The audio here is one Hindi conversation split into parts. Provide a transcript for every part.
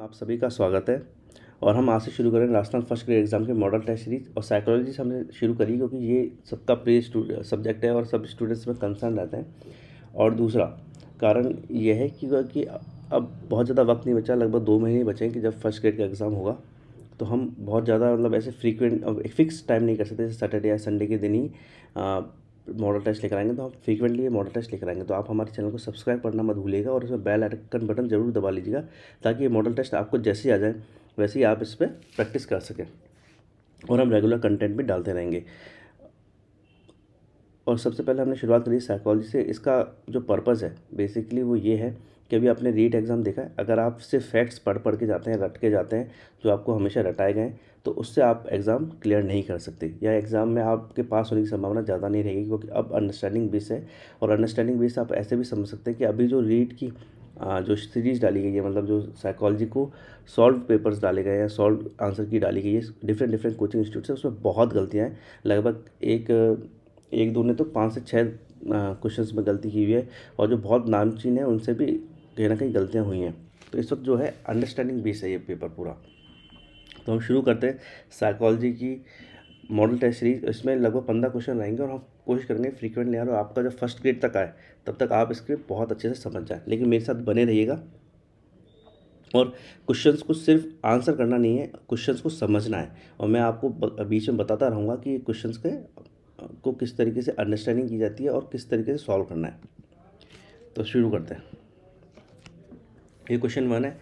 आप सभी का स्वागत है। और हम आज से शुरू करेंगे नेशनल फर्स्ट ग्रेड एग्जाम के मॉडल टेस्ट सीरीज। और साइकोलॉजी से हमने शुरू करी क्योंकि ये सबका प्री सब्जेक्ट है और सब स्टूडेंट्स में कंसर्न रहते हैं। और दूसरा कारण यह है कि अब बहुत ज़्यादा वक्त नहीं बचा, लगभग 2 महीने बचे हैं कि जब फर्स्ट ग्रेड का एग्ज़ाम होगा। तो हम बहुत ज़्यादा मतलब ऐसे फ्रीक्वेंट अब फिक्स टाइम नहीं कर सकते, जैसे सैटरडे या संडे के दिन ही मॉडल टेस्ट लेकर आएंगे। तो हम फ्रीक्वेंटली ये मॉडल टेस्ट लेकर आएंगे। तो आप हमारे चैनल को सब्सक्राइब करना मत भूलिएगा और उसमें बेल आइकन बटन जरूर दबा लीजिएगा, ताकि ये मॉडल टेस्ट आपको जैसे ही आ जाए वैसे ही आप इस पर प्रैक्टिस कर सकें। और हम रेगुलर कंटेंट भी डालते रहेंगे। और सबसे पहले हमने शुरुआत करी साइकोलॉजी से। इसका जो पर्पज़ है बेसिकली वो ये है कि अभी आपने रीट एग्ज़ाम देखा है, अगर आप सिर्फ फैक्ट्स पढ़ के जाते हैं, रट के जाते हैं, जो आपको हमेशा रटाए गए, तो उससे आप एग्ज़ाम क्लियर नहीं कर सकते, या एग्ज़ाम में आपके पास होने की संभावना ज़्यादा नहीं रहेगी, क्योंकि अब अंडरस्टैंडिंग बेस है। और अंडरस्टैंडिंग बेस आप ऐसे भी समझ सकते हैं कि अभी जो रीट की जो सीरीज़ डाली गई है, मतलब जो साइकोलॉजी को सॉल्व पेपर्स डाले गए हैं, सॉल्व आंसर की डाली गई है डिफरेंट कोचिंग इंस्टीट्यूट से, उसमें बहुत गलतियाँ हैं। लगभग एक दो ने तो 5 से 6 क्वेश्चंस में गलती की हुई है, और जो बहुत नामचीन है उनसे भी कहीं ना कहीं गलतियाँ हुई हैं। तो इस वक्त जो है अंडरस्टैंडिंग बेस है ये पेपर पूरा। तो हम शुरू करते हैं साइकोलॉजी की मॉडल टेस्ट सीरीज। इसमें लगभग 15 क्वेश्चन रहेंगे और हम कोशिश करेंगे फ्रीक्वेंटली यार, और आपका जब फर्स्ट ग्रेड तक आए तब तक आप इसके बहुत अच्छे से समझ जाएं। लेकिन मेरे साथ बने रहिएगा। और क्वेश्चंस को सिर्फ आंसर करना नहीं है, क्वेश्चंस को समझना है। और मैं आपको बीच में बताता रहूँगा कि क्वेश्चंस को किस तरीके से अंडरस्टैंडिंग की जाती है और किस तरीके से सॉल्व करना है। तो शुरू करते हैं। ये क्वेश्चन 1 है।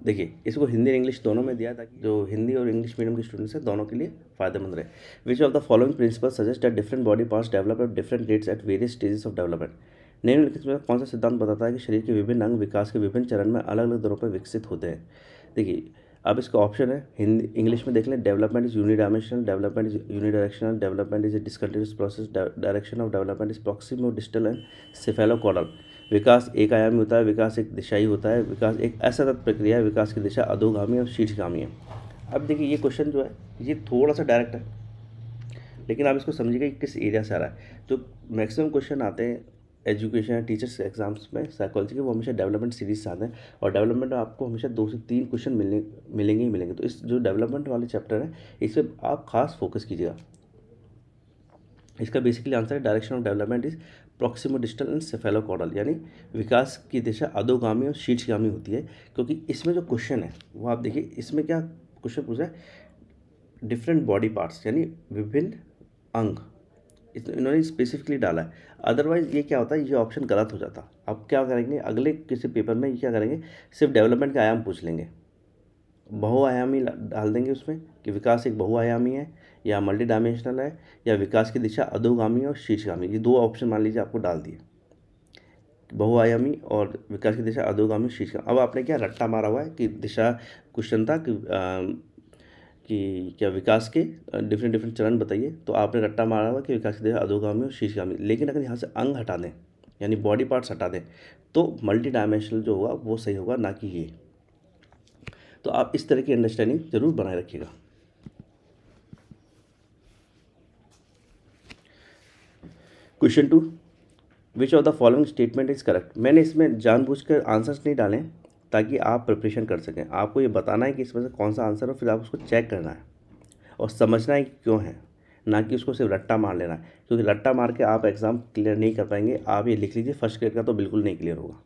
देखिए, इसको हिंदी और इंग्लिश दोनों में दिया है, ताकि जो हिंदी और इंग्लिश मीडियम के स्टूडेंट्स हैं दोनों के लिए फायदेमंद रहे। Which of the following principle suggest that different body parts develop at different rates at various stages of development. निम्नलिखित में कौन सा सिद्धांत बताता है कि शरीर के विभिन्न अंग विकास के विभिन्न चरण में अलग अलग दरों पर विकसित होते हैं। देखिए, अब इसका ऑप्शन है हिंदी इंग्लिश में देख लें। Development is unidimensional, development is unidirectional, development is a discontinuous process, direction of development is proximo distal and cephalocaudal. विकास एक आयामी होता है, विकास एक दिशाई होता है, विकास एक असतत प्रक्रिया है, विकास की दिशा अधोगामी और शीर्षगामी है। अब देखिए, ये क्वेश्चन जो है ये थोड़ा सा डायरेक्ट है, लेकिन आप इसको समझिएगा कि किस एरिया से आ रहा है। जो मैक्सिमम क्वेश्चन आते हैं एजुकेशन टीचर्स एग्जाम्स में साइकोलॉजी के, वो हमेशा डेवलपमेंट सीरीज से आते हैं। और डेवलपमेंट में आपको हमेशा 2 से 3 क्वेश्चन मिलेंगे ही मिलेंगे। तो इस जो डेवलपमेंट वाले चैप्टर है, इस पर आप खास फोकस कीजिएगा। इसका बेसिकली आंसर है direction of development is proximo distal and cephalocaudal, यानी विकास की दिशा अधोगामी और शीर्षगामी होती है। क्योंकि इसमें जो क्वेश्चन है वो आप देखिए, इसमें क्या क्वेश्चन पूछा है, डिफरेंट बॉडी पार्ट्स यानी विभिन्न अंग, इन्होंने स्पेसिफिकली डाला है। अदरवाइज ये क्या होता है, ये ऑप्शन गलत हो जाता। अब क्या करेंगे अगले किसी पेपर में, ये क्या करेंगे, सिर्फ डेवलपमेंट के आयाम पूछ लेंगे, बहुआयामी डाल देंगे उसमें कि विकास एक बहुआयामी है या मल्टी डायमेंशनल है, या विकास की दिशा अधोगामी और शीर्षगामी। ये 2 ऑप्शन मान लीजिए आपको डाल दिए, बहुआयामी और विकास की दिशा अधोगामी शीर्षगामी। अब आपने क्या रट्टा मारा हुआ है कि दिशा क्वेश्चन था कि क्या विकास के डिफरेंट चरण बताइए, तो आपने रट्टा मारा हुआ कि विकास की दिशा अधोगामी और शीर्षगामी। लेकिन अगर यहाँ से अंग हटा दें यानी बॉडी पार्ट्स हटा दें, तो मल्टी डायमेंशनल जो होगा वो सही होगा, ना कि ये। तो आप इस तरह की अंडरस्टैंडिंग जरूर बनाए रखिएगा। Question 2, which of the following statement is correct. मैंने इसमें जानबूझकर आंसर्स नहीं डालें ताकि आप प्रिपरेशन कर सकें। आपको ये बताना है कि इसमें से कौन सा आंसर हो, फिर आप उसको चेक करना है और समझना है कि क्यों है, ना कि उसको सिर्फ रट्टा मार लेना है। क्योंकि रट्टा मार के आप एग्ज़ाम क्लियर नहीं कर पाएंगे। आप ये लिख लीजिए, फर्स्ट ग्रेड का तो बिल्कुल नहीं क्लियर होगा।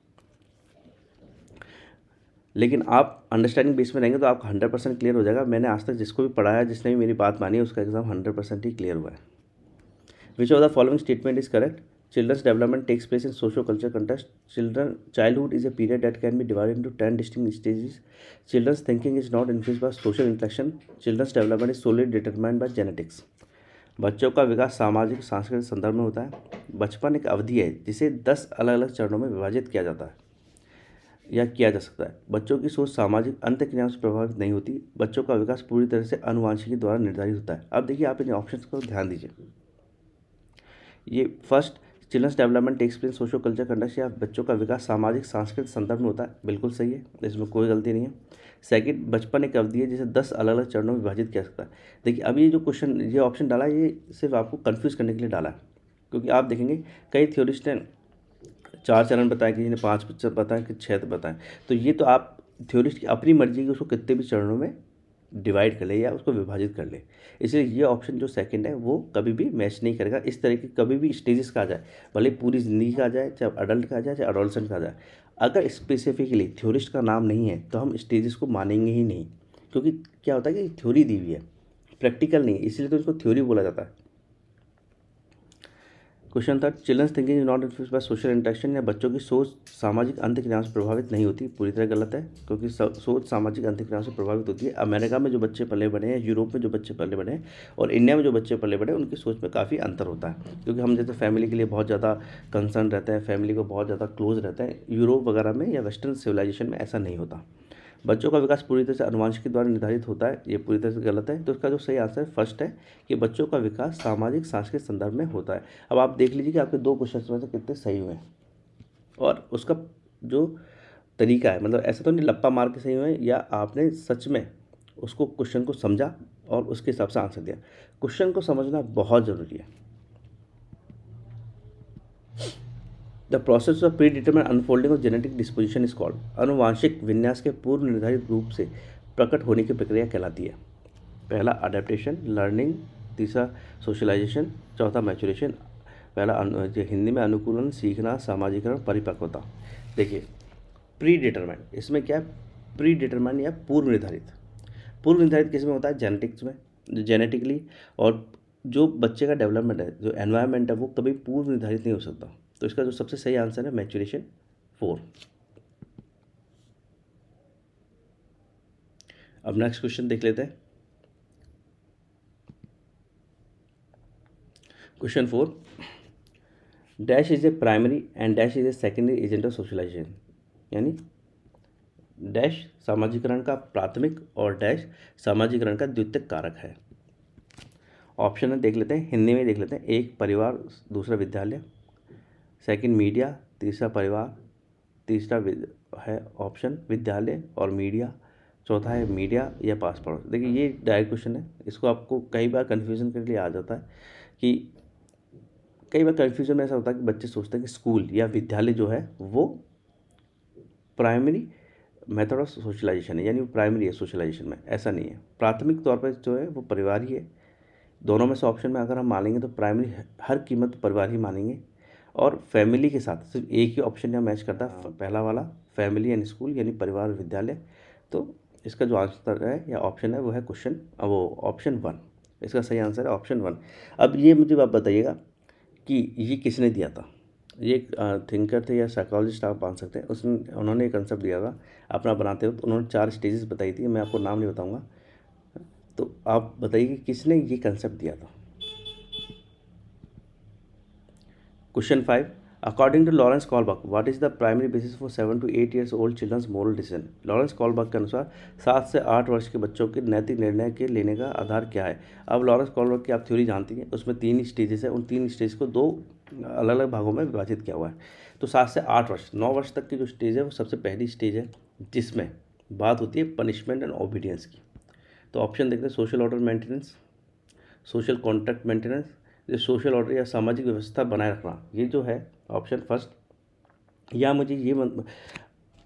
लेकिन आप अंडरस्टैंडिंग बेस में रहेंगे तो आपका 100% क्लियर हो जाएगा। मैंने आज तक जिसको भी पढ़ाया, जिसने भी मेरी बात मानी है, उसका एग्ज़ाम 100% ही क्लियर हुआ है। विच of the following statement is correct. Children's development takes place in socio-cultural context. Childhood is a period that can be divided into 10 distinct stages. Children's thinking is not influenced by social interaction. Children's development is solely determined by genetics. बच्चों का विकास सामाजिक सांस्कृतिक संदर्भ में होता है। बचपन एक अवधि है जिसे 10 अलग अलग चरणों में विभाजित किया जाता है या किया जा सकता है। बच्चों की सोच सामाजिक अंतःक्रियाओं से प्रभावित नहीं होती। बच्चों का विकास पूरी तरह से आनुवंशिकी द्वारा निर्धारित होता है। अब देखिए, आप इन ऑप्शंस को ध्यान दीजिए। ये first, children's development takes place socio culture conduct, या बच्चों का विकास सामाजिक सांस्कृतिक संदर्भ में होता है, बिल्कुल सही है, इसमें कोई गलती नहीं है। सेकंड, बचपन एक अवधि है जिसे 10 अलग अलग चरणों में विभाजित किया सकता है। देखिए, अब ये जो क्वेश्चन, ये ऑप्शन डाला है, ये सिर्फ आपको कंफ्यूज करने के लिए डाला है। क्योंकि आप देखेंगे कई थ्योरिस्ट ने 4 चरण बताए, किसी ने 5 बताए, कि 6 बताएं। तो ये तो आप थ्योरिस्ट की अपनी मर्जी की उसको कितने भी चरणों में डिवाइड कर ले या उसको विभाजित कर ले। इसलिए ये ऑप्शन जो सेकंड है वो कभी भी मैच नहीं करेगा। इस तरह की कभी भी स्टेजेस का आ जाए, भले पूरी ज़िंदगी का आ जाए, चाहे अडल्ट का आ जाए, चाहे अडोलसेंट का आ जाए, अगर स्पेसिफिकली थ्योरिस्ट का नाम नहीं है तो हम स्टेजेस को मानेंगे ही नहीं। क्योंकि क्या होता है कि थ्योरी दी हुई है, प्रैक्टिकल नहीं है, इसलिए तो इसको थ्योरी बोला जाता है। क्वेश्चन था, children's thinking is not influenced by social interaction, या बच्चों की सोच सामाजिक अंतःक्रियाओं से प्रभावित नहीं होती। पूरी तरह गलत है, क्योंकि सोच सामाजिक अंतःक्रियाओं से प्रभावित होती है। अमेरिका में जो बच्चे पले बड़े हैं, यूरोप में जो बच्चे पले बड़े हैं, और इंडिया में जो बच्चे पले बड़े हैं, उनकी सोच में काफ़ी अंतर होता है। क्योंकि हम जैसे फैमिली के लिए बहुत ज़्यादा कंसर्न रहते हैं, फैमिली को बहुत ज़्यादा क्लोज रहते हैं। यूरोप वगैरह में या वेस्टर्न सिविलाइजेशन में ऐसा नहीं होता। बच्चों का विकास पूरी तरह से अनुवांशिक के द्वारा निर्धारित होता है, ये पूरी तरह से गलत है। तो इसका जो सही आंसर फर्स्ट है कि बच्चों का विकास सामाजिक सांस्कृतिक संदर्भ में होता है। अब आप देख लीजिए कि आपके 2 क्वेश्चन में से कितने सही हुए हैं, और उसका जो तरीका है, मतलब ऐसा तो नहीं लप्पा मार के सही हुए हैं, या आपने सच में उसको क्वेश्चन को समझा और उसके हिसाब से आंसर दिया। क्वेश्चन को समझना बहुत ज़रूरी है। The process of pre determine unfolding of genetic disposition is called. अनुवांशिक विन्यास के पूर्व निर्धारित रूप से प्रकट होने की प्रक्रिया कहलाती है। पहला अडेप्टेशन, लर्निंग, तीसरा सोशलाइजेशन, चौथा मैचुरेशन। पहला जो हिंदी में अनुकूलन, सीखना, सामाजिकरण, परिपक्वता। देखिए प्री डिटरमाइन, इसमें क्या है, प्री डिटरमाइन या पूर्व निर्धारित। पूर्व निर्धारित किस में होता है, जेनेटिक्स में, जेनेटिकली। और जो बच्चे का डेवलपमेंट है, जो एनवायरनमेंट है, वो कभी पूर्व निर्धारित नहीं हो सकता। तो इसका जो सबसे सही आंसर है मैचुरेशन 4। अब नेक्स्ट क्वेश्चन देख लेते हैं। Question 4, dash is a primary and dash is a secondary agent of socialization. यानी डैश सामाजिकरण का प्राथमिक और डैश सामाजिकरण का द्वितीयक कारक है। ऑप्शन है देख लेते हैं, हिंदी में देख लेते हैं। एक परिवार, दूसरा विद्यालय, सेकंड मीडिया, तीसरा परिवार, तीसरा है ऑप्शन विद्यालय और मीडिया, चौथा है मीडिया या पास पड़ोस। देखिए ये डायरेक्ट क्वेश्चन है, इसको आपको कई बार कन्फ्यूज़न के लिए आ जाता है कि कई बार कन्फ्यूज़न में ऐसा होता है कि बच्चे सोचते हैं कि स्कूल या विद्यालय जो है वो प्राइमरी मेथड ऑफ सोशलाइजेशन है, यानी वो प्राइमरी है सोशलाइजेशन में। ऐसा नहीं है, प्राथमिक तौर पर जो है वो परिवार ही है। दोनों में से ऑप्शन में अगर हम मानेंगे तो प्राइमरी हर कीमत परिवार ही मानेंगे, और फैमिली के साथ सिर्फ एक ही ऑप्शन यहाँ मैच करता है, पहला वाला फैमिली एंड स्कूल, यानी परिवार विद्यालय। तो इसका जो आंसर है या ऑप्शन है वो है वो ऑप्शन 1। इसका सही आंसर है ऑप्शन 1। अब ये मुझे आप बताइएगा कि ये किसने दिया था। ये एक थिंकर थे या साइकोलॉजिस्ट आप मान सकते हैं, उन्होंने एक कंसेप्ट दिया था अपना बनाते वक्त। उन्होंने 4 स्टेजेस बताई थी, मैं आपको नाम नहीं बताऊंगा। तो आप बताइए कि किसने ये कंसेप्ट दिया था। Question 5, according to Lawrence Kohlberg what is the primary basis for 7 to 8 years old children's moral decision. Lawrence Kohlberg के अनुसार 7 से 8 वर्ष के बच्चों के नैतिक निर्णय के लेने का आधार क्या है। अब लॉरेंस कॉलबर्ग की आप थ्योरी जानती हैं, उसमें 3 स्टेजेस है, उन 3 स्टेज को 2 अलग अलग भागों में विभाजित किया हुआ है। तो 7 से 8 वर्ष, 9 वर्ष तक की जो स्टेज है वो सबसे पहली स्टेज है, जिसमें बात होती है पनिशमेंट एंड ओबीडियंस की। तो ऑप्शन देखते हैं, social order maintenance, social contract maintenance, ये सोशल ऑर्डर या सामाजिक व्यवस्था बनाए रखना। ये जो है ऑप्शन फर्स्ट। या मुझे ये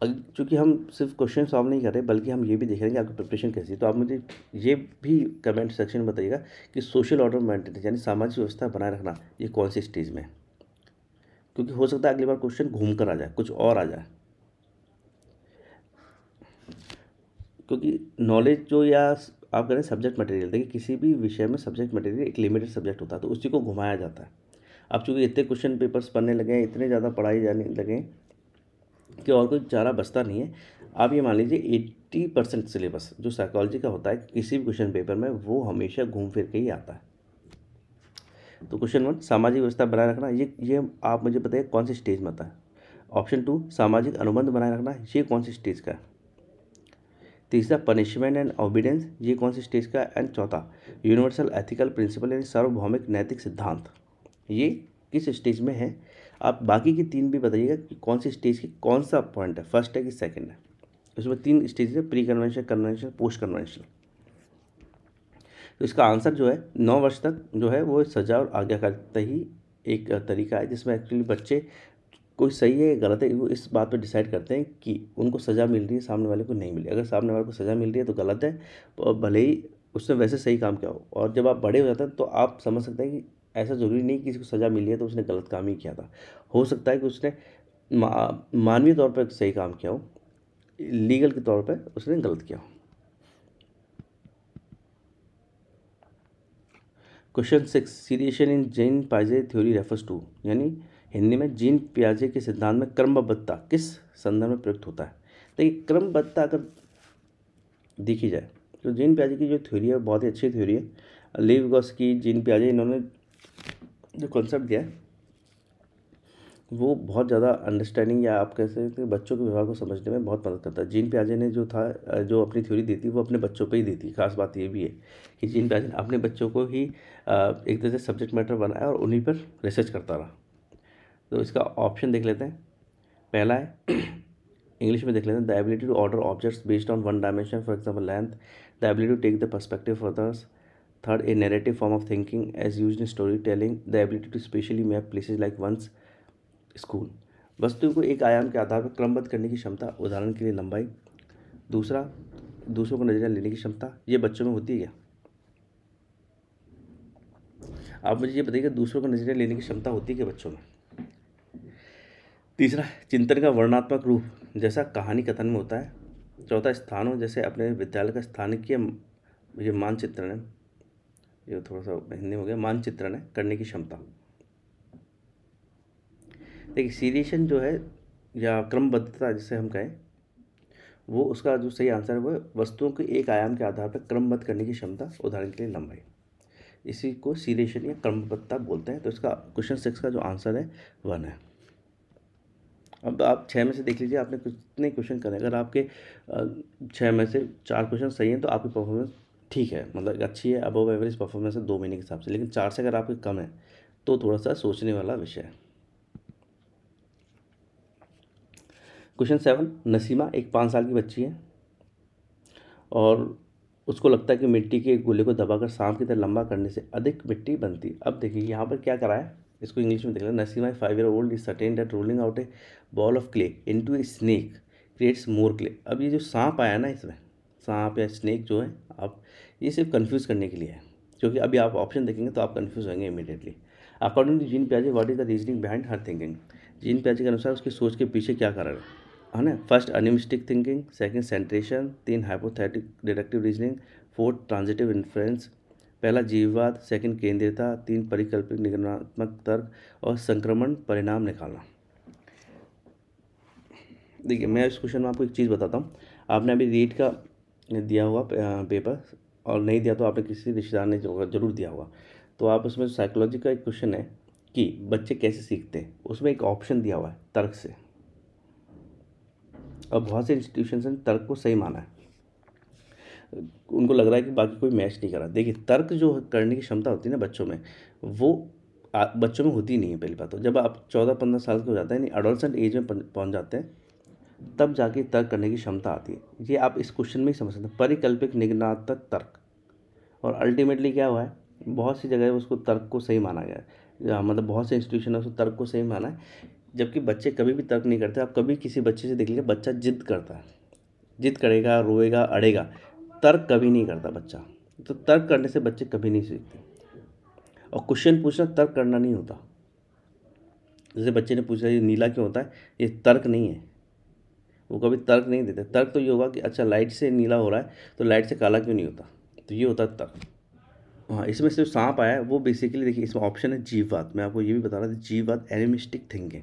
चूँकि हम सिर्फ क्वेश्चन सॉल्व नहीं कर रहे बल्कि हम ये भी देख रहे हैं कि आपकी प्रिपरेशन कैसी है, तो आप मुझे ये भी कमेंट सेक्शन में बताइएगा कि सोशल ऑर्डर मेंटेनेंस यानी सामाजिक व्यवस्था बनाए रखना ये कौन सी स्टेज में है। क्योंकि हो सकता है अगली बार क्वेश्चन घूम कर आ जाए, कुछ और आ जाए। क्योंकि नॉलेज जो या आप करें सब्जेक्ट मटेरियल, देखिए किसी भी विषय में सब्जेक्ट मटेरियल एक लिमिटेड सब्जेक्ट होता है, तो उसी को घुमाया जाता है। अब चूँकि इतने क्वेश्चन पेपर्स पढ़ने लगे हैं, इतने ज़्यादा पढ़ाई जाने लगे कि और कोई चारा बचता नहीं है। आप ये मान लीजिए 80% सिलेबस जो साइकोलॉजी का होता है किसी भी क्वेश्चन पेपर में, वो हमेशा घूम फिर के ही आता है। तो क्वेश्चन 1 सामाजिक व्यवस्था बनाए रखना, ये आप मुझे बताइए कौन सी स्टेज में आता है। ऑप्शन 2 सामाजिक अनुबंध बनाए रखना, ये कौन सी स्टेज का है। तीसरा पनिशमेंट एंड ओबीडियंस, ये कौन सी स्टेज का है। एंड चौथा यूनिवर्सल एथिकल प्रिंसिपल यानी सार्वभौमिक नैतिक सिद्धांत, ये किस स्टेज में है। आप बाकी की 3 भी बताइएगा कि कौन सी स्टेज की कौन सा पॉइंट है, फर्स्ट है कि सेकंड है। उसमें 3 स्टेज है, pre convention, convention, post convention. तो इसका आंसर जो है 9 वर्ष तक जो है वो सजा और आज्ञाकारिता ही एक तरीका है जिसमें एक्चुअली बच्चे कोई सही है या गलत है वो इस बात पे डिसाइड करते हैं कि उनको सज़ा मिल रही है, सामने वाले को नहीं मिली। अगर सामने वाले को सज़ा मिल रही है तो गलत है, और भले ही उसने वैसे सही काम किया हो। और जब आप बड़े हो जाते हैं तो आप समझ सकते हैं कि ऐसा ज़रूरी नहीं कि किसी को सज़ा मिली है तो उसने गलत काम ही किया था। हो सकता है कि उसने मानवीय तौर पर सही काम किया हो, लीगल के तौर पर उसने गलत किया हो। क्वेश्चन 6, सीरिएशन इन जीन पियाजे थ्योरी रेफर्स टू, यानी हिंदी में जीन पियाजे के सिद्धांत में क्रमबद्धता किस संदर्भ में प्रयुक्त होता है। देखिए क्रमबद्धता अगर देखी जाए तो जीन पियाजे की जो थ्योरी है बहुत ही अच्छी थ्योरी है। लीव विगोत्स्की, जीन पियाजे, इन्होंने जो कॉन्सेप्ट दिया है वो बहुत ज़्यादा अंडरस्टैंडिंग या आप कह सकते हैं बच्चों के व्यवहार को समझने में बहुत मदद करता है। जीन पियाजे ने जो था जो अपनी थ्योरी दी थी वो अपने बच्चों पे ही दी थी। खास बात ये भी है कि जीन पियाजे ने अपने बच्चों को ही एक तरह से सब्जेक्ट मैटर बनाया और उन्हीं पर रिसर्च करता रहा। तो इसका ऑप्शन देख लेते हैं। पहला है इंग्लिश में देख लेते हैं, the ability to order objects based on one dimension, for example length, the ability to take the perspective of others, third a narrative form of thinking as used in story telling, the ability to spatially map places like one's school. वस्तु को एक आयाम के आधार पर क्रमबद्ध करने की क्षमता, उदाहरण के लिए लंबाई। दूसरा, दूसरों को नजरिया लेने की क्षमता, ये बच्चों में होती है क्या? आप मुझे ये बताइए दूसरों को नजरिया लेने की क्षमता होती है क्या बच्चों में? तीसरा, चिंतन का वर्णनात्मक रूप जैसा कहानी कथन में होता है। चौथा, स्थानों जैसे अपने विद्यालय का स्थानिक ये मानचित्रण है, ये थोड़ा सा हिंदी हो गया, मानचित्रण है करने की क्षमता। देखिए सीरिएशन जो है या क्रमबद्धता जिसे हम कहें, वो उसका जो सही आंसर है वो वस्तुओं के एक आयाम के आधार पर क्रमबद्ध करने की क्षमता, उदाहरण के लिए लंबाई। इसी को सीरिएशन या क्रमबद्धता बोलते हैं। तो इसका क्वेश्चन 6 का जो आंसर है 1 है। अब आप 6 में से देख लीजिए आपने कितने क्वेश्चन करे। अगर आपके 6 में से 4 क्वेश्चन सही हैं तो आपकी परफॉर्मेंस ठीक है, मतलब अच्छी है, अबव एवरेज परफॉर्मेंस है 2 महीने के हिसाब से। लेकिन 4 से अगर आपके कम है तो थोड़ा सा सोचने वाला विषय है। क्वेश्चन 7, नसीमा एक 5 साल की बच्ची है और उसको लगता है कि मिट्टी के गोले को दबाकर सांप की तरह लंबा करने से अधिक मिट्टी बनती। अब देखिए यहाँ पर क्या करा है, इसको इंग्लिश में देख लें। Nasima 5 year old is certain that rolling out a ball of clay into a snake creates more clay. अब ये जो सांप आया ना, इसमें सांप या स्नेक जो है, आप ये सिर्फ कन्फ्यूज़ करने के लिए है, क्योंकि अभी आप ऑप्शन देखेंगे तो आप कन्फ्यूज़ होंगे इमीडिएटली। अकॉर्डिंग टू जीन पियाजे what is the reasoning behind her thinking. Jean पियाजे के अनुसार उसकी सोच के पीछे क्या कारण है ना। First animistic thinking, second सेंट्रेशन, 3 hypothetic deductive reasoning, 4 transitive influence. पहला जीववाद, सेकंड केंद्रीयता, 3 परिकल्पित निगमनात्मक तर्क और संक्रमण परिणाम निकालना। देखिए मैं इस क्वेश्चन में आपको एक चीज़ बताता हूँ। आपने अभी रीट का दिया हुआ पेपर, और नहीं दिया तो आपने किसी रिश्तेदार ने जरूर दिया होगा। तो आप उसमें साइकोलॉजी का एक क्वेश्चन है कि बच्चे कैसे सीखते हैं, उसमें एक ऑप्शन दिया हुआ है तर्क से। और बहुत से इंस्टीट्यूशन ने तर्क को सही माना है, उनको लग रहा है कि बाकी कोई मैच नहीं कर रहा। देखिए तर्क जो करने की क्षमता होती है ना बच्चों में, वो बच्चों में होती नहीं है। पहली बात तो जब आप 14-15 साल के हो जाते हैं, यानी एडोलसेंट एज में पहुंच जाते हैं, तब जाके तर्क करने की क्षमता आती है। ये आप इस क्वेश्चन में ही समझ सकते हैं, परिकल्पित निगमनात्मक तर्क। और अल्टीमेटली क्या हुआ है, बहुत सी जगह उसको तर्क को सही माना गया है, मतलब बहुत से इंस्टीट्यूशन ने उसको तर्क को सही माना है, जबकि बच्चे कभी भी तर्क नहीं करते। आप कभी किसी बच्चे से देख लीजिए, बच्चा जिद करता है, जिद करेगा, रोएगा, अड़ेगा, तर्क कभी नहीं करता बच्चा। तो तर्क करने से बच्चे कभी नहीं सीखते। और क्वेश्चन पूछना तर्क करना नहीं होता। जैसे बच्चे ने पूछा ये नीला क्यों होता है, ये तर्क नहीं है, वो कभी तर्क नहीं देते। तर्क तो ये होगा कि अच्छा लाइट से नीला हो रहा है तो लाइट से काला क्यों नहीं होता, तो ये होता है तर्क। हाँ, इसमें सिर्फ सांप आया है वो बेसिकली देखिए इसमें ऑप्शन है जीववाद। मैं आपको ये भी बता रहा था, जीववाद एनिमिस्टिक थिंकिंग।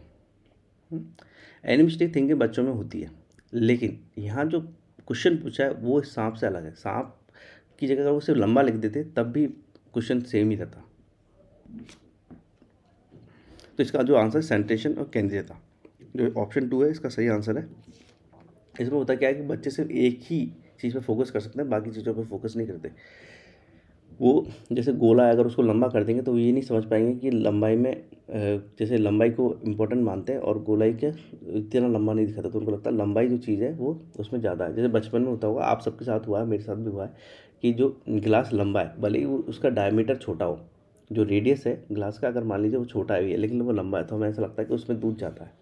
एनिमिस्टिक थिंकिंग बच्चों में होती है, लेकिन यहाँ जो क्वेश्चन पूछा है वो सांप से अलग है। सांप की जगह अगर वो सिर्फ लंबा लिख देते तब भी क्वेश्चन सेम ही रहता। तो इसका जो आंसर सेंट्रेशन और केंद्रीयता, जो ऑप्शन 2 है, इसका सही आंसर है। इसमें होता क्या है कि बच्चे सिर्फ एक ही चीज़ पे फोकस कर सकते हैं, बाकी चीज़ों पे फोकस नहीं करते। वो जैसे गोला है, अगर उसको लंबा कर देंगे तो वो ये नहीं समझ पाएंगे कि लंबाई में जैसे लंबाई को इम्पोर्टेंट मानते हैं और गोलाई के इतना लंबा नहीं दिखाता, तो उनको लगता है लंबाई जो चीज़ है वो उसमें ज़्यादा है। जैसे बचपन में होता होगा, आप सबके साथ हुआ है, मेरे साथ भी हुआ है, कि जो गिलास लंबा है, भले ही वो उसका डायमीटर छोटा हो, जो रेडियस है ग्लास का, अगर मान लीजिए वो छोटा है, लेकिन वो लंबा है, तो हमें ऐसा लगता है कि उसमें दूध जाता है।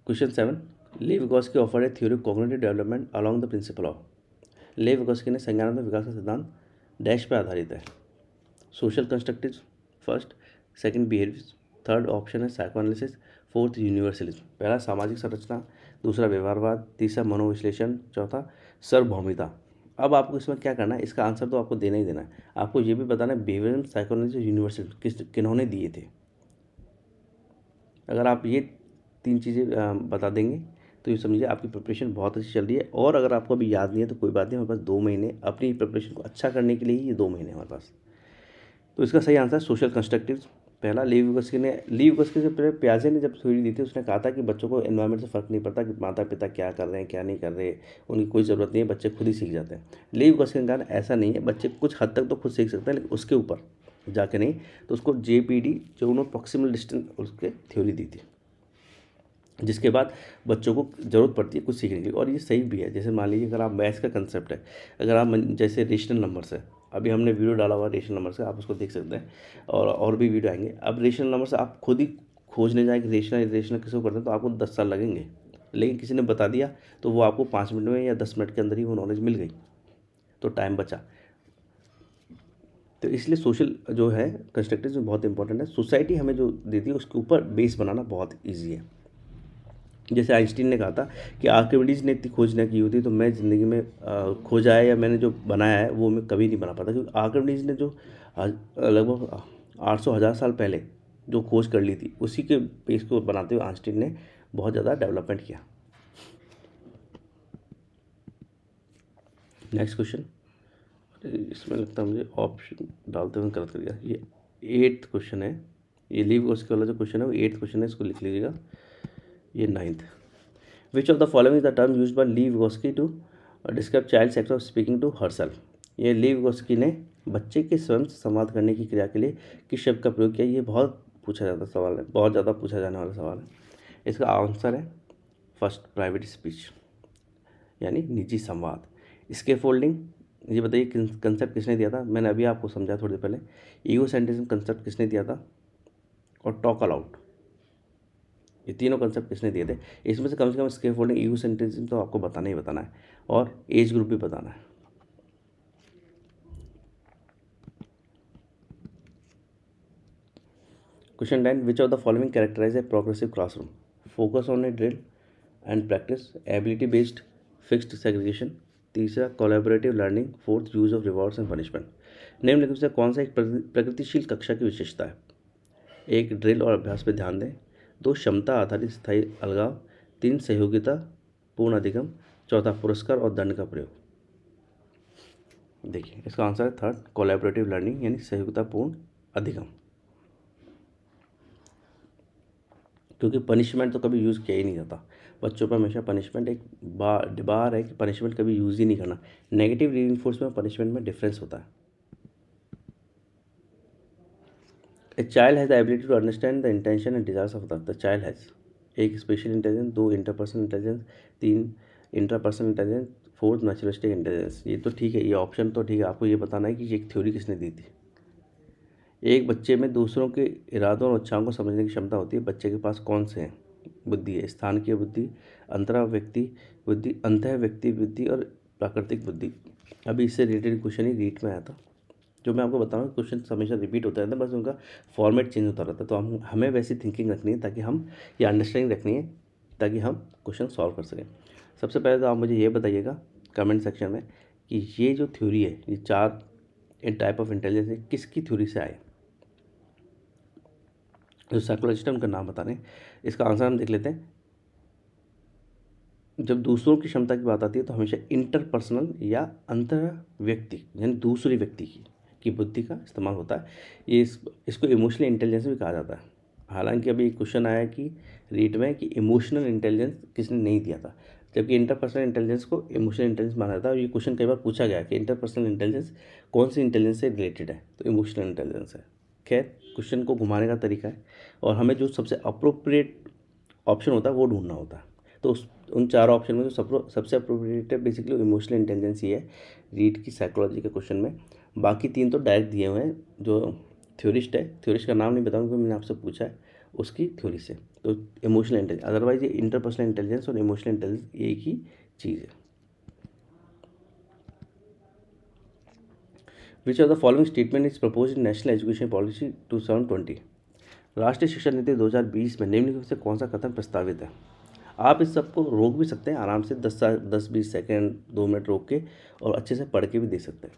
Question 7, Lev Vygotsky offered a theory of cognitive development along the principle of. Lev Vygotsky ने संज्ञानात्मक विकास का सिद्धांत डैश पर आधारित है। Social constructive first, second behaviour, third option है साइकोएनालिसिस, फोर्थ यूनिवर्सलिज्म। पहला सामाजिक संरचना, दूसरा व्यवहारवाद, तीसरा मनोविश्लेषण, चौथा सार्वभौमिकता। अब आपको इसमें क्या करना है, इसका आंसर तो आपको देना ही देना है। आपको ये भी बताना है बिहेवियरिज्म, साइकोएनालिसिस, यूनिवर्सलिज्म किन्होंने दिए थे। अगर आप ये 3 चीज़ें बता देंगे तो ये समझिए आपकी प्रिपरेशन बहुत अच्छी चल रही है। और अगर आपको अभी याद नहीं है तो कोई बात नहीं, हमारे पास 2 महीने अपनी प्रिपरेशन को अच्छा करने के लिए ही ये 2 महीने हमारे पास। तो इसका सही आंसर सोशल कंस्ट्रक्टिव पहला। लीव विगोस्की से पहले पियाजे ने जब थ्योरी दी थी उसने कहा था कि बच्चों को एनवायरनमेंट से फ़र्क नहीं पड़ता कि माता पिता क्या कर रहे हैं क्या नहीं कर रहे, उनकी कोई ज़रूरत नहीं है, बच्चे खुद ही सीख जाते हैं। लीव विगोस्की ने कहा ऐसा नहीं है, बच्चे कुछ हद तक तो खुद सीख सकते हैं लेकिन उसके ऊपर जाके नहीं। तो उसको JPD जो उन्होंने प्रॉक्सिमल डिस्टेंस उसके थ्योरी दी थी, जिसके बाद बच्चों को ज़रूरत पड़ती है कुछ सीखने की। और ये सही भी है। जैसे मान लीजिए अगर आप मैथ्स का कंसेप्ट है, अगर आप जैसे रेशनल नंबर्स है, अभी हमने वीडियो डाला हुआ रेशनल नंबर से, आप उसको देख सकते हैं और भी वीडियो आएंगे। अब रेशनल नंबर से आप खुद ही खोजने जाए कि रेशनल किसको करते हैं तो आपको 10 साल लगेंगे, लेकिन किसी ने बता दिया तो वो आपको 5 मिनट में या 10 मिनट के अंदर ही वो नॉलेज मिल गई, तो टाइम बचा। तो इसलिए सोशल जो है कंस्ट्रक्टिव बहुत इंपॉर्टेंट है। सोसाइटी हमें जो देती है उसके ऊपर बेस बनाना बहुत ईजी है। जैसे आइंस्टीन ने कहा था कि आर्किमिडीज ने इतनी खोज न की होती तो मैं ज़िंदगी में खोजा है या मैंने जो बनाया है वो मैं कभी नहीं बना पाता, क्योंकि आर्किमिडीज ने जो लगभग 800,000 साल पहले जो खोज कर ली थी उसी के बेस को बनाते हुए आइंस्टीन ने बहुत ज़्यादा डेवलपमेंट किया। नेक्स्ट क्वेश्चन, इसमें लगता है मुझे ऑप्शन डालते हुए गलत कर दिया। ये 8th क्वेश्चन है, ये लीव विगोस्की वाला जो क्वेश्चन है वो 8th क्वेश्चन है, इसको लिख लीजिएगा। ये 9th, which of the following is the term use by Lev Vygotsky to describe child act of speaking to herself. ये ली विगोस्की ने बच्चे के स्वयं से संवाद करने की क्रिया के लिए किस शब्द का प्रयोग किया। ये बहुत पूछा जाता सवाल है, बहुत ज़्यादा पूछा जाने वाला सवाल है। इसका आंसर है फर्स्ट प्राइवेट स्पीच, यानी निजी संवाद। स्के फोल्डिंग, ये बताइए कंसेप्ट किसने दिया था। मैंने अभी आपको समझा थोड़ी देर पहले। ईगो सेंट्रिज्म कंसेप्ट किसने दिया था, और टॉक अलाउड, ये तीनों कंसेप्ट किसने दिए थे। इसमें से कम स्के फोल्डिंग, ईगो सेंट्रिज्म तो आपको बताना ही बताना है, और एज ग्रुप भी बताना है। Question 10, which of the following characterize a progressive classroom. Focus on a drill and practice, ability based fixed segregation, तीसरा collaborative learning, fourth use of rewards and punishment. निम्नलिखित से कौन सा एक प्रगतिशील कक्षा की विशेषता है। 1 ड्रिल और अभ्यास पर ध्यान दें, 2 क्षमता आधारित स्थायी अलगाव, 3 सहयोगिता पूर्ण अधिगम, चौथा पुरस्कार और दंड का प्रयोग। देखिए इसका आंसर है थर्ड कोलैबोरेटिव लर्निंग, यानी सहयोगिता पूर्ण अधिगम। क्योंकि पनिशमेंट तो कभी यूज़ किया ही नहीं जाता बच्चों पर, हमेशा पनिशमेंट एक बार है कि पनिशमेंट कभी यूज़ ही नहीं करना। नेगेटिव रीइंफोर्समेंट पनिशमेंट में डिफरेंस होता है। A child has the ability to understand the intention and desires of the child has 1 spatial intelligence, 2 interpersonal intelligence, 3 interpersonal intelligence, 4 naturalistic intelligence. ये तो ठीक है, ये ऑप्शन तो ठीक है। आपको ये बताना है कि ये एक थ्योरी किसने दी थी। एक बच्चे में दूसरों के इरादों और इच्छाओं को समझने की क्षमता होती है। बच्चे के पास कौन से बुद्धि है, स्थानीय बुद्धि, अंतः व्यक्ति बुद्धि और प्राकृतिक बुद्धि। अभी इससे रिलेटेड क्वेश्चन ही रीट में आया था, जो मैं आपको बता रहा हूँ। क्वेश्चन हमेशा रिपीट होता रहता है, बस उनका फॉर्मेट चेंज होता रहता है। तो हमें वैसी थिंकिंग रखनी है ताकि हम ये अंडरस्टैंडिंग रखनी है ताकि हम क्वेश्चन सॉल्व कर सकें। सबसे पहले तो आप मुझे ये बताइएगा कमेंट सेक्शन में कि ये जो थ्योरी है, ये 4 टाइप ऑफ इंटेलिजेंस है, किसकी थ्योरी से आए। जो साइकोलॉजिस्ट है उनका नाम बता रहे हैं। इसका आंसर हम देख लेते हैं। जब दूसरों की क्षमता की बात आती है तो हमेशा इंटरपर्सनल या अंतर व्यक्ति यानी दूसरे व्यक्ति की बुद्धि का इस्तेमाल होता है। ये इसको इमोशनल इंटेलिजेंस भी कहा जाता है। हालांकि अभी क्वेश्चन आया कि रीट में कि इमोशनल इंटेलिजेंस किसने नहीं दिया था, जबकि इंटरपर्सनल इंटेलिजेंस को इमोशनल इंटेलिजेंस माना जाता है। और ये क्वेश्चन कई बार पूछा गया कि इंटरपर्सनल इंटेलिजेंस कौन सी इंटेलिजेंस से रिलेटेड है, तो इमोशनल इंटेलिजेंस है। खैर क्वेश्चन को घुमाने का तरीका है, और हमें जो सबसे अप्रोप्रिएट ऑप्शन होता है वो ढूंढना होता है। तो उन 4 ऑप्शन में जो सबसे अप्रोप्रिएट है बेसिकली इमोशनल इंटेलिजेंस ही है रीट की साइकोलॉजी के क्वेश्चन में। बाकी 3 तो डायरेक्ट दिए हुए हैं। जो थ्योरिस्ट है, थ्योरिस्ट का नाम नहीं बताऊंगा क्योंकि मैंने आपसे पूछा है, उसकी थ्योरी से। तो इमोशनल इंटेलिजेंस, अदरवाइज ये इंटरपर्सनल इंटेलिजेंस और इमोशनल इंटेलिजेंस एक ही चीज़ है। विच of the following statement is propose in national education policy 2020। राष्ट्रीय शिक्षा नीति 2020 में निम्नलिखित में से कौन सा कथन प्रस्तावित है? आप इस सबको रोक भी सकते हैं आराम से, 10-20 सेकेंड 2 मिनट रोक के, और अच्छे से पढ़ के भी दे सकते हैं।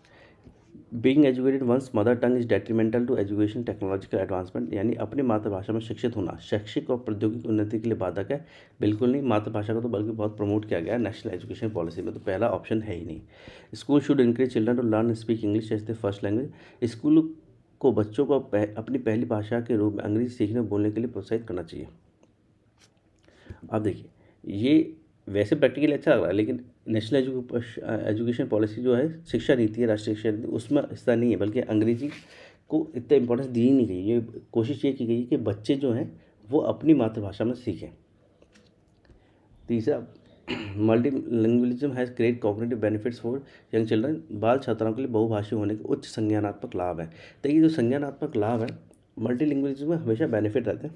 Being educated one's mother tongue is detrimental to education technological advancement, यानी अपनी मातृभाषा में शिक्षित होना शैक्षिक और प्रौद्योगिक उन्नति के लिए बाधक है। बिल्कुल नहीं, मातृभाषा को तो बल्कि बहुत प्रमोट किया गया है नेशनल एजुकेशन पॉलिसी में, तो पहला ऑप्शन है ही नहीं। School should encourage children to learn speak English as the first language, school को बच्चों को अपनी पहली भाषा के रूप में अंग्रेजी सीखने बोलने के लिए प्रोत्साहित करना चाहिए। अब देखिए, ये वैसे प्रैक्टिकली अच्छा लग रहा है, लेकिन नेशनल एजुकेशन पॉलिसी जो है, शिक्षा नीति है, राष्ट्रीय शिक्षा नीति, उसमें हिस्सा नहीं है, बल्कि अंग्रेजी को इतना इंपॉर्टेंस दी ही नहीं गई। ये कोशिश ये की गई कि बच्चे जो हैं वो अपनी मातृभाषा में सीखें। तीसरा, multilingualism has great cognitive benefits for young children, बाल छात्राओं के लिए बहुभाषी होने के उच्च संज्ञानात्मक लाभ है। देखिए, जो संज्ञानात्मक लाभ है मल्टीलिंगुअलिज्म में हमेशा बेनिफिट रहते हैं।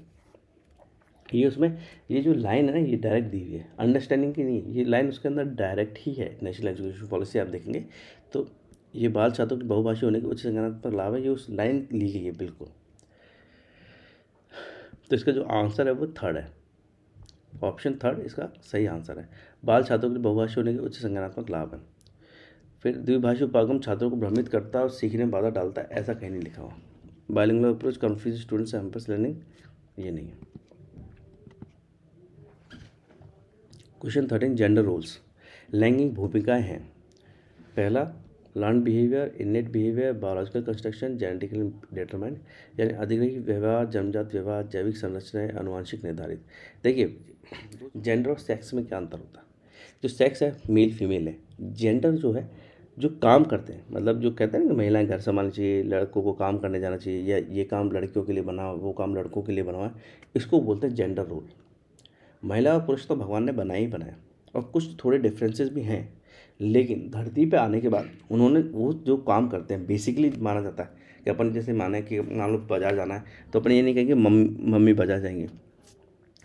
ये उसमें ये जो लाइन है ना, ये डायरेक्ट दी हुई है, अंडरस्टैंडिंग की नहीं, ये लाइन उसके अंदर डायरेक्ट ही है। नेशनल एजुकेशन पॉलिसी आप देखेंगे तो ये बाल छात्रों की बहुभाषी होने के उच्च संज्ञानात्मक लाभ है, ये उस लाइन ली गई है बिल्कुल। तो इसका जो आंसर है वो थर्ड है, ऑप्शन थर्ड इसका सही आंसर है। बाल छात्रों के लिए बहुभाषी होने के उच्च संज्ञानात्मक लाभ है। फिर द्विभाषी उपागम छात्रों को भ्रमित करता है और सीखने में बाधा डालता है, ऐसा कहीं नहीं लिखा हुआ। Bilingual approach confuse students hampers learning, ये नहीं है। क्वेश्चन 13, जेंडर रोल्स, लैंगिक भूमिकाएं हैं। पहला, learn behaviour, innate behaviour, biological construction, genetically determined, यानी अधिग्रहित व्यवहार, जन्मजात व्यवहार, जैविक संरचनाएं, आनुवंशिक निर्धारित। देखिए, जेंडर और सेक्स में क्या अंतर होता है? जो सेक्स है मेल फीमेल है, जेंडर जो है जो काम करते हैं, मतलब जो कहते हैं ना कि महिलाएं घर संभालनी चाहिए, लड़कों को काम करने जाना चाहिए, या ये काम लड़कियों के लिए बना हुआ, वो काम लड़कों के लिए बना हुआ है, इसको बोलते हैं जेंडर रोल। महिला और पुरुष तो भगवान ने बनाया ही बनाया, और कुछ थोड़े डिफरेंसेस भी हैं, लेकिन धरती पे आने के बाद उन्होंने वो जो काम करते हैं बेसिकली माना जाता है कि अपन जैसे माने कि मान लो बाजार जाना है, तो अपन ये नहीं कहेंगे मम्मी बाजार जाएंगे,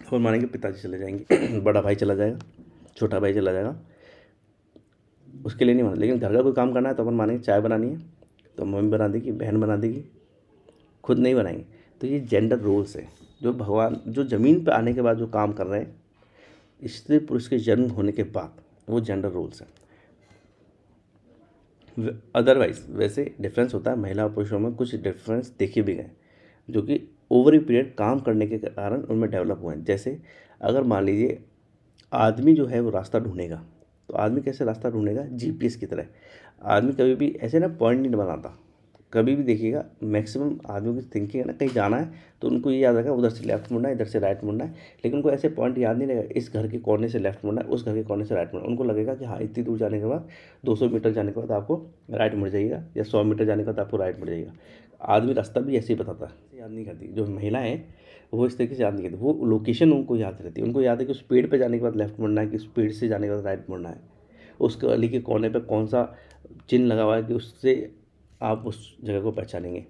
और मानेंगे पिताजी चले जाएंगे बड़ा भाई चला जाएगा, छोटा भाई चला जाएगा, उसके लिए नहीं माना। लेकिन घर का कोई काम करना है तो अपन मानेंगे चाय बनानी है तो मम्मी बना देगी, बहन बना देगी, खुद नहीं बनाएंगे। तो ये जेंडर रोल्स है, जो भगवान जो ज़मीन पर आने के बाद जो काम कर रहे हैं स्त्री पुरुष के जन्म होने के बाद, वो जेंडर रोल्स हैं। अदरवाइज वैसे डिफरेंस होता है, महिला और पुरुषों में कुछ डिफरेंस देखे भी गए जो कि ओवर पीरियड काम करने के कारण उनमें डेवलप हुए हैं। जैसे अगर मान लीजिए आदमी जो है वो रास्ता ढूंढेगा, तो आदमी कैसे रास्ता ढूंढेगा? जीपीएस की तरह। आदमी कभी भी ऐसे ना पॉइंट नहीं बनाता, कभी भी देखिएगा मैक्सिमम आदमियों की थिंकिंग है ना, कहीं जाना है तो उनको ये याद रखा उधर से लेफ्ट मुड़ना है, इधर से राइट मुड़ना है, लेकिन उनको ऐसे पॉइंट याद नहीं रहेगा इस घर के कोने से लेफ्ट मुड़ना है, उस घर के कोने से राइट मुड़ना है। उनको लगेगा कि हाँ इतनी दूर जाने के बाद 200 मीटर जाने के बाद आपको राइट मुड़ जाइएगा, या 100 मीटर जाने के बाद आपको राइट मुड़ जाइएगा। आदमी रास्ता भी ऐसे ही बताता है, याद नहीं करती। जो महिलाएं हैं वो इस तरीके से याद नहीं करती, वो लोकेशन उनको याद रहती है। उनको याद है कि उस पेड़ पर जाने के बाद लेफ्ट मुड़ना है, कि उस पेड़ से जाने के बाद राइट मुड़ना है, उस गली के कोने पर कौन सा चिन्ह लगा हुआ है कि उससे आप उस जगह को पहचानेंगे।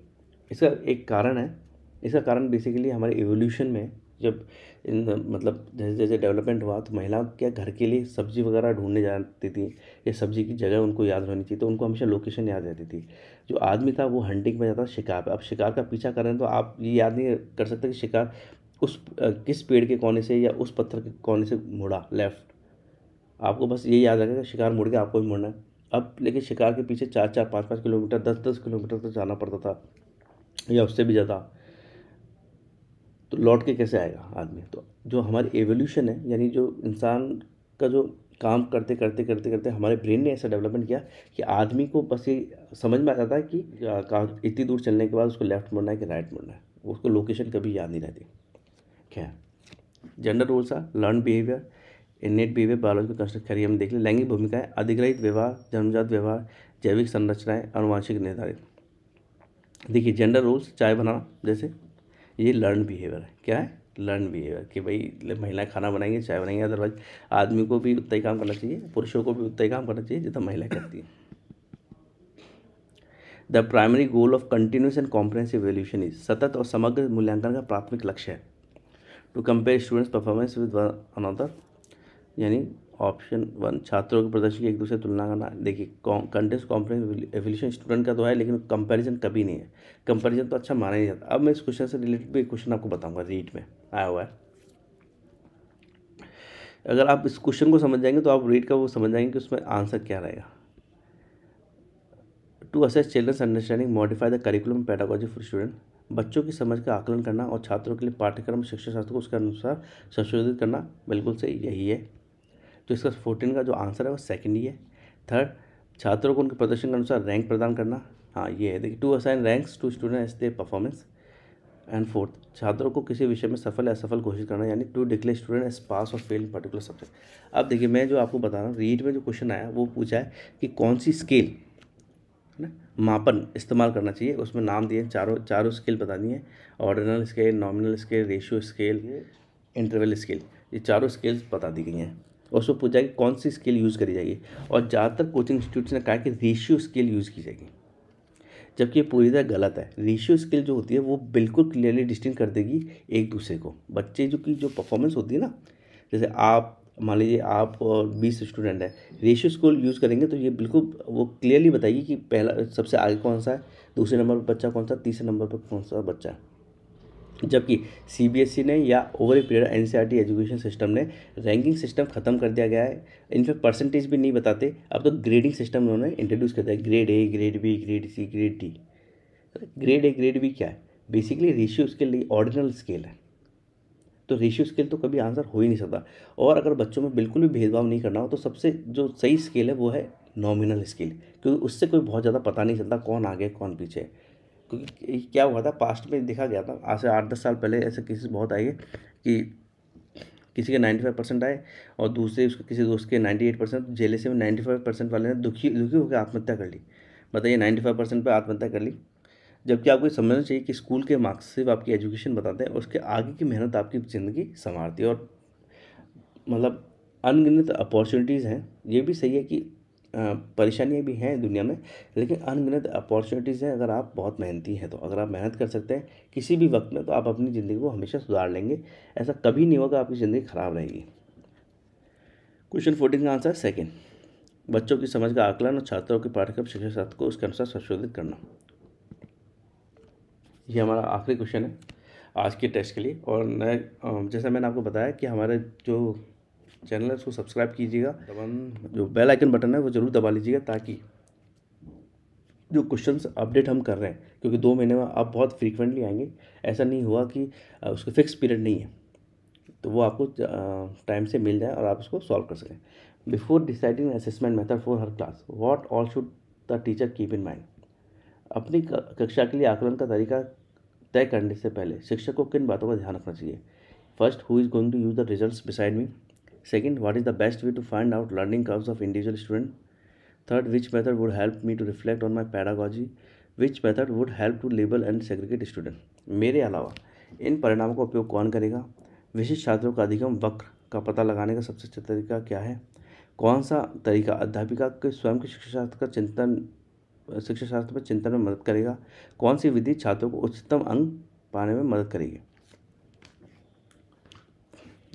इसका एक कारण है, इसका कारण बेसिकली हमारे एवोल्यूशन में जब मतलब जैसे जैसे डेवलपमेंट हुआ तो महिला क्या घर के लिए सब्जी वगैरह ढूंढने जाती थी, या सब्जी की जगह उनको याद रहनी चाहिए, तो उनको हमेशा लोकेशन याद रहती थी। जो आदमी था वो हंटिंग में जाता था शिकार पे। अब शिकार का पीछा कर रहे हैं तो आप ये याद नहीं कर सकते कि शिकार उस किस पेड़ के कोने से या उस पत्थर के कोने से मुड़ा लेफ्ट। आपको बस ये याद रखेगा शिकार मुड़ के आपको भी मुड़ना है। अब लेकिन शिकार के पीछे 4-4, 5-5 किलोमीटर, 10-10 किलोमीटर तक जाना पड़ता था, या उससे भी ज़्यादा, तो लौट के कैसे आएगा आदमी? तो जो हमारी एवोल्यूशन है, यानी जो इंसान का जो काम करते करते करते करते हमारे ब्रेन ने ऐसा डेवलपमेंट किया कि आदमी को बस ये समझ में आ जाता है कि इतनी दूर चलने के बाद उसको लेफ्ट मुड़ना है कि राइट मुड़ना है, उसको लोकेशन कभी याद नहीं रहती। खैर, gender roles are learn behaviour, innate behaviour, biological construct. खैर हम देख लें। लैंगिक भूमिकाएं, अधिग्रहित व्यवहार, जन्मजात व्यवहार, जैविक संरचनाएं, आनुवंशिक निर्धारित। देखिए जेंडर रोल्स, चाय बनाना जैसे, ये लर्न बिहेवियर है। क्या है? लर्न बिहेवियर, कि भाई महिलाएं खाना बनाएंगी, चाय बनाएंगी। अदरवाइज आदमी को भी उतना ही काम करना चाहिए, पुरुषों को भी उतना ही काम करना चाहिए जितना महिलाएं करती हैं। The primary goal of continuous and comprehensive evolution is, सतत और समग्र मूल्यांकन का प्राथमिक लक्ष्य है to compare students performance with one another, यानी ऑप्शन 1 छात्रों के प्रदर्शन की एक दूसरे से तुलना करना। देखिए कंटेस्ट कॉम्प्रेंस एवोल्यूशन स्टूडेंट का तो है, लेकिन कंपैरिजन कभी नहीं है। कंपैरिजन तो अच्छा माना ही जाता। अब मैं इस क्वेश्चन से रिलेटेड भी एक क्वेश्चन आपको बताऊंगा, रीट में आया हुआ है। अगर आप इस क्वेश्चन को समझ जाएंगे तो आप रीट का वो समझ जाएंगे कि उसमें आंसर क्या रहेगा। To assess children's understanding modify the curriculum pedagogy for student, बच्चों की समझ का आकलन करना और छात्रों के लिए पाठ्यक्रम शिक्षा शास्त्र को उसके अनुसार संशोधित करना, बिल्कुल सही यही है। तो इसका 14 का जो आंसर है वो सेकंड ही है। थर्ड, छात्रों को उनके प्रदर्शन के अनुसार रैंक प्रदान करना, हाँ ये है। देखिए to assign ranks to student as their performance. And fourth, छात्रों को किसी विषय में सफल या असफल घोषित करना, यानी टू डिक्लेयर स्टूडेंट एज पास और फेल इन पर्टिकुलर सब्जेक्ट। अब देखिए मैं जो आपको बता रहा हूँ, रीट में जो क्वेश्चन आया वो पूछा है कि कौन सी स्केल है ना मापन इस्तेमाल करना चाहिए। उसमें नाम दिए, चारों स्केल बतानी है, ordinal scale, nominal scale, ratio scale, interval scale, ये चारों स्केल्स बता दी गई हैं। और उसमें पूछा कि कौन सी स्केल यूज़ करी जाएगी, और ज़्यादातर कोचिंग इंस्टीट्यूट्स ने कहा कि रेशियो स्केल यूज़ की जाएगी, जबकि ये पूरी तरह गलत है। रेशियो स्केल जो होती है वो बिल्कुल क्लियरली डिस्टिंक्ट कर देगी एक दूसरे को। बच्चे जो की जो परफॉर्मेंस होती है ना, जैसे आप मान लीजिए आप और 20 स्टूडेंट हैं, रेशियो स्केल यूज़ करेंगे तो ये बिल्कुल वो क्लियरली बताएगी कि पहला सबसे आगे कौन सा है, दूसरे नंबर पर बच्चा कौन सा, तीसरे नंबर पर कौन सा बच्चा है। जबकि सीबीएसई ने या over a period NCERT education system ने रैंकिंग सिस्टम ख़त्म कर दिया गया है। इनफैक्ट परसेंटेज भी नहीं बताते, अब तो ग्रेडिंग सिस्टम उन्होंने इंट्रोड्यूस कर दिया है, grade A, grade B, grade C, grade D. Grade A grade B क्या है, बेसिकली रेशियो स्केल नहीं, ऑर्डिनल स्केल है। तो रेशियो स्केल तो कभी आंसर हो ही नहीं सकता। और अगर बच्चों में बिल्कुल भी भेदभाव नहीं करना हो तो सबसे जो सही स्केल है वो है नॉमिनल स्केल, क्योंकि उससे कोई बहुत ज़्यादा पता नहीं चलता कौन आगे कौन पीछे है। क्योंकि क्या हुआ था पास्ट में देखा गया था, आज से 8-10 साल पहले ऐसे केसेस बहुत आए कि किसी के 95% आए और दूसरे उसके किसी दोस्त के 98%। जेल से में 95% वाले ने दुखी दुखी होकर आत्महत्या कर ली। बताइए 95% पे आत्महत्या कर ली। जबकि आपको ये समझना चाहिए कि स्कूल के मार्क्स सिर्फ आपकी एजुकेशन बताते हैं, उसके आगे की मेहनत आपकी ज़िंदगी संवारती है। और मतलब अनगिनत अपॉर्चुनिटीज़ हैं, ये भी सही है कि परेशानियाँ भी हैं दुनिया में, लेकिन अनगिनत अपॉर्चुनिटीज़ हैं अगर आप बहुत मेहनती हैं तो। अगर आप मेहनत कर सकते हैं किसी भी वक्त में तो आप अपनी ज़िंदगी को हमेशा सुधार लेंगे। ऐसा कभी नहीं होगा आपकी ज़िंदगी खराब रहेगी। क्वेश्चन 14 का आंसर सेकेंड, बच्चों की समझ का आकलन और छात्रों के पाठ्यक्रम शिक्षा शास्त्र को उसके अनुसार संशोधित करना। ये हमारा आखिरी क्वेश्चन है आज के टेस्ट के लिए। और मैं जैसा मैंने आपको बताया कि हमारे जो चैनल है उसको सब्सक्राइब कीजिएगा, जो बेल आइकन बटन है वो ज़रूर दबा लीजिएगा, ताकि जो क्वेश्चंस अपडेट हम कर रहे हैं, क्योंकि 2 महीने में आप बहुत फ्रीक्वेंटली आएंगे, ऐसा नहीं हुआ कि उसका फिक्स पीरियड नहीं है, तो वो आपको टाइम से मिल जाए और आप उसको सॉल्व कर सकें। Before deciding assessment method for her class what all should the teacher keep in mind, अपनी कक्षा के लिए आकलन का तरीका तय करने से पहले शिक्षक को किन बातों का ध्यान रखना चाहिए। First, who is going to use the results beside me. Second, what is the best way to find out learning curves of individual student. Third, which method would help me to reflect on my pedagogy? Which method would help to label and segregate student? मेरे अलावा इन परिणामों का उपयोग कौन करेगा? विशिष्ट छात्रों का अधिगम वक्र का पता लगाने का सबसे अच्छा तरीका क्या है? कौन सा तरीका अध्यापिका के स्वयं के शिक्षा शास्त्र पर चिंतन में मदद करेगा? कौन सी विधि छात्रों को उच्चतम अंक पाने में मदद करेगी?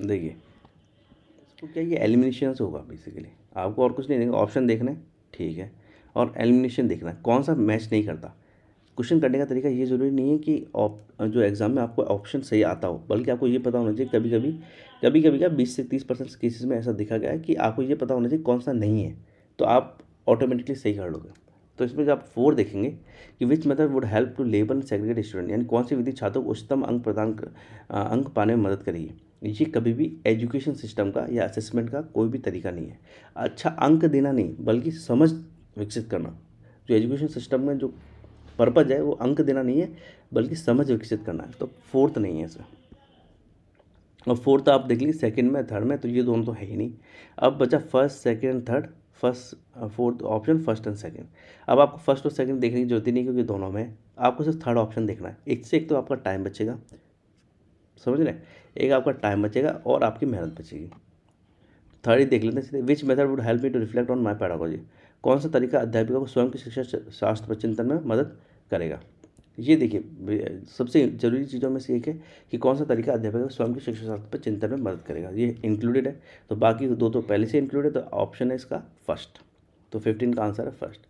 देखिए इसको क्या, ये एलिमिनेशन से होगा बेसिकली, आपको और कुछ नहीं देंगे, ऑप्शन देखने ठीक है, और एलिमिनेशन देखना है कौन सा मैच नहीं करता। क्वेश्चन करने का तरीका ये ज़रूरी नहीं है कि जो एग्ज़ाम में आपको ऑप्शन सही आता हो, बल्कि आपको ये पता होना चाहिए। कभी कभी क्या 20 से 30% केसेस में ऐसा देखा गया है कि आपको ये पता होना चाहिए कौन सा नहीं है, तो आप ऑटोमेटिकली सही कर लोगे। तो इसमें जब आप 4 देखेंगे कि which method would help to label segregate student, यानी कौन सी विधि छात्रों को उच्चतम अंक पाने में मदद करेगी। ये कभी भी एजुकेशन सिस्टम का या असेसमेंट का कोई भी तरीका नहीं है। अच्छा अंक देना नहीं, बल्कि समझ विकसित करना। जो एजुकेशन सिस्टम में जो पर्पज है वो अंक देना नहीं है, बल्कि समझ विकसित करना है। तो 4th नहीं है इसमें। और 4th आप देख लीजिए सेकंड में, थर्ड में, तो ये दोनों तो है ही नहीं। अब बचा first, second, third. Fourth option first and second. अब आपको फर्स्ट और सेकंड देखने की जरूरत ही नहीं, क्योंकि दोनों में आपको सिर्फ थर्ड ऑप्शन देखना है। एक से एक तो आपका टाइम बचेगा, समझ रहे हैं, एक आपका टाइम बचेगा और आपकी मेहनत बचेगी। थर्ड ही देख लेते हैं सीधे, which method would help me to reflect on my pedagogy, कौन सा तरीका अध्यापिका को स्वयं की शिक्षा शास्त्र पर चिंतन में मदद करेगा। ये देखिए सबसे ज़रूरी चीज़ों में से एक है कि कौन सा तरीका अध्यापक को स्वयं के शिक्षा शास्त्र पर चिंतन में मदद करेगा, ये इंक्लूडेड है। तो बाकी दो तो पहले से इंक्लूड है, तो ऑप्शन है इसका फर्स्ट। तो 15 का आंसर है फर्स्ट।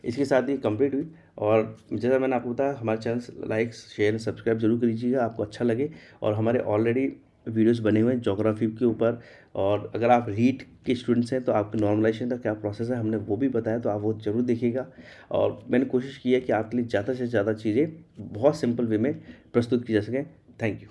इसके साथ ये कंप्लीट हुई। और जैसा मैंने आपको बताया, हमारे चैनल लाइक शेयर सब्सक्राइब जरूर कीजिएगा, आपको अच्छा लगे। और हमारे ऑलरेडी वीडियोस बने हुए हैं ज्योग्राफी के ऊपर। और अगर आप रीट के स्टूडेंट्स हैं तो आपके नॉर्मलाइजेशन का क्या प्रोसेस है हमने वो भी बताया, तो आप वो जरूर देखिएगा। और मैंने कोशिश की है कि आपके लिए ज़्यादा से ज़्यादा चीज़ें बहुत सिंपल वे में प्रस्तुत की जा सकें। Thank you.